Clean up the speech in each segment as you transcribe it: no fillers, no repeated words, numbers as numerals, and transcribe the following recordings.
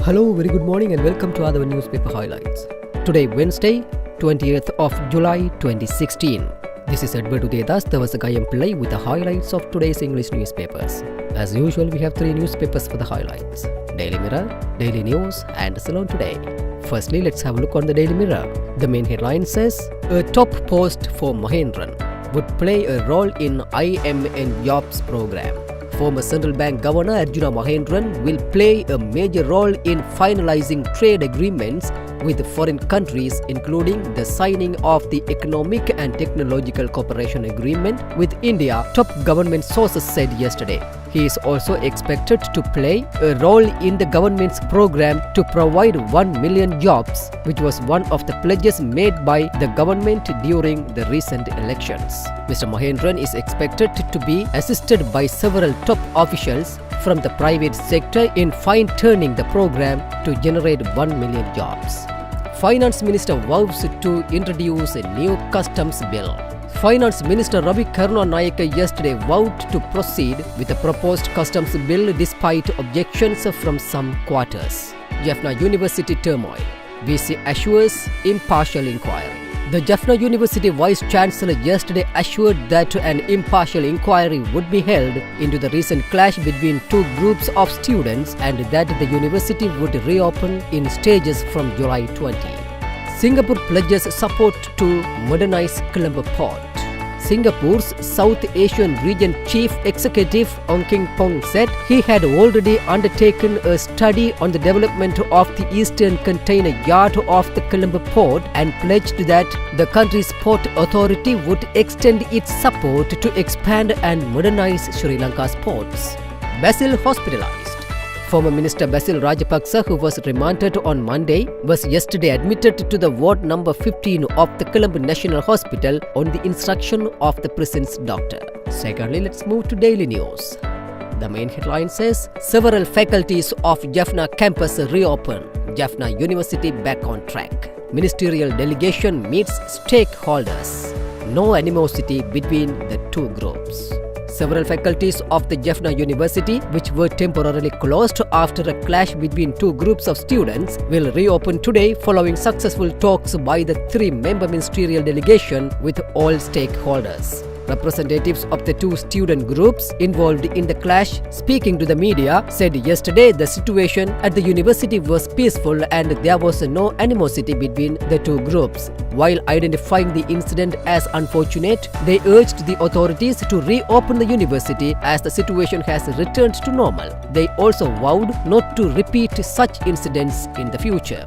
Hello, very good morning and welcome to Athavan newspaper highlights. Today, Wednesday, 20th of July 2016. This is Edward Udedas, Tavasagayam Pillai with the highlights of today's English newspapers. As usual, we have three newspapers for the highlights: Daily Mirror, Daily News and Ceylon Today. Firstly, let's have a look on the Daily Mirror. The main headline says, a top post for Mahendran would play a role in IMN jobs program. Former Central Bank Governor Arjuna Mahendran will play a major role in finalizing trade agreements with foreign countries, including the signing of the Economic and Technological Cooperation Agreement with India, top government sources said yesterday. He is also expected to play a role in the government's program to provide 1 million jobs, which was one of the pledges made by the government during the recent elections. Mr. Mahendran is expected to be assisted by several top officials from the private sector in fine-tuning the program to generate 1 million jobs. Finance Minister vows to introduce a new customs bill. Finance Minister Ravi Karunanayake yesterday vowed to proceed with a proposed customs bill despite objections from some quarters. Jaffna University turmoil. VC assures impartial inquiry. The Jaffna University Vice-Chancellor yesterday assured that an impartial inquiry would be held into the recent clash between two groups of students and that the university would reopen in stages from July 20. Singapore pledges support to modernize Colombo Port. Singapore's South Asian Region Chief Executive Ong Kim Pong said he had already undertaken a study on the development of the eastern container yard of the Colombo Port and pledged that the country's port authority would extend its support to expand and modernize Sri Lanka's ports. Basil hospitalized. Former Minister Basil Rajapaksa, who was remanded on Monday, was yesterday admitted to the ward number 15 of the Colombo National Hospital on the instruction of the prison's doctor. Secondly, let's move to Daily News. The main headline says, several faculties of Jaffna campus reopen. Jaffna University back on track. Ministerial delegation meets stakeholders. No animosity between the two groups. Several faculties of the Jaffna University, which were temporarily closed after a clash between two groups of students, will reopen today following successful talks by the three-member ministerial delegation with all stakeholders. Representatives of the two student groups involved in the clash, speaking to the media, said yesterday the situation at the university was peaceful and there was no animosity between the two groups. While identifying the incident as unfortunate, they urged the authorities to reopen the university as the situation has returned to normal. They also vowed not to repeat such incidents in the future.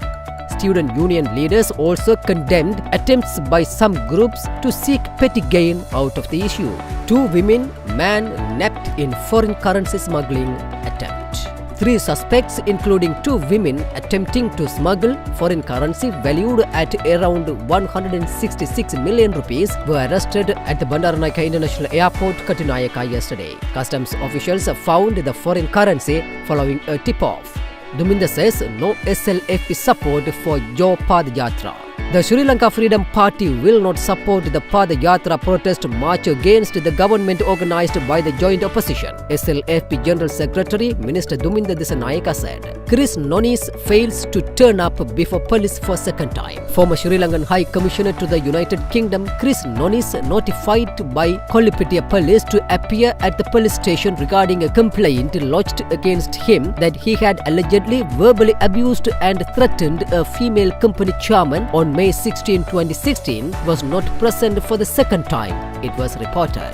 Student union leaders also condemned attempts by some groups to seek petty gain out of the issue. Two women, man nabbed in foreign currency smuggling attempt. Three suspects, including two women attempting to smuggle foreign currency valued at around 166 million rupees, were arrested at the Bandaranaike International Airport, Katunayaka yesterday. Customs officials found the foreign currency following a tip-off. Duminda says no SLFP support for Joe Padayatra. The Sri Lanka Freedom Party will not support the Padayatra protest march against the government organized by the joint opposition, SLFP General Secretary Minister Duminda Disanayaka said. Chris Nonis fails to turn up before police for second time. Former Sri Lankan High Commissioner to the United Kingdom, Chris Nonis, notified by Kollipetia Police to appear at the police station regarding a complaint lodged against him that he had allegedly verbally abused and threatened a female company chairman on May 16, 2016, was not present for the second time, it was reported.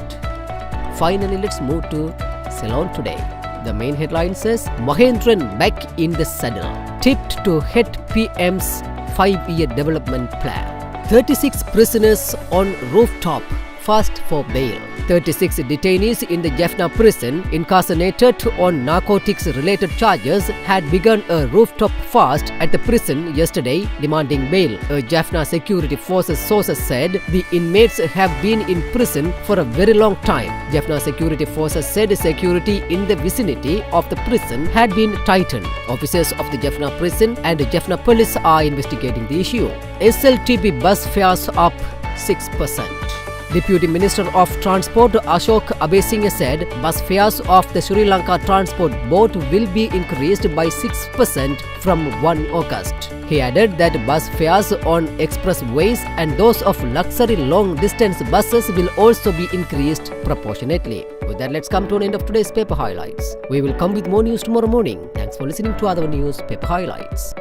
Finally, let's move to Ceylon Today. The main headline says, Mahendran back in the saddle, tipped to head PM's 5-year development plan. 36 prisoners on rooftop, fast for bail. 36 detainees in the Jaffna prison, incarcerated on narcotics-related charges, had begun a rooftop fast at the prison yesterday, demanding bail. A Jaffna Security Forces sources said the inmates have been in prison for a very long time. Jaffna Security Forces said security in the vicinity of the prison had been tightened. Officers of the Jaffna prison and Jaffna police are investigating the issue. SLTP bus fares up 6%. Deputy Minister of Transport Ashok Abesinghe said bus fares of the Sri Lanka Transport Board will be increased by 6% from 1 August. He added that bus fares on expressways and those of luxury long-distance buses will also be increased proportionately. With that, let's come to an end of today's paper highlights. We will come with more news tomorrow morning. Thanks for listening to Athavan News Paper Highlights.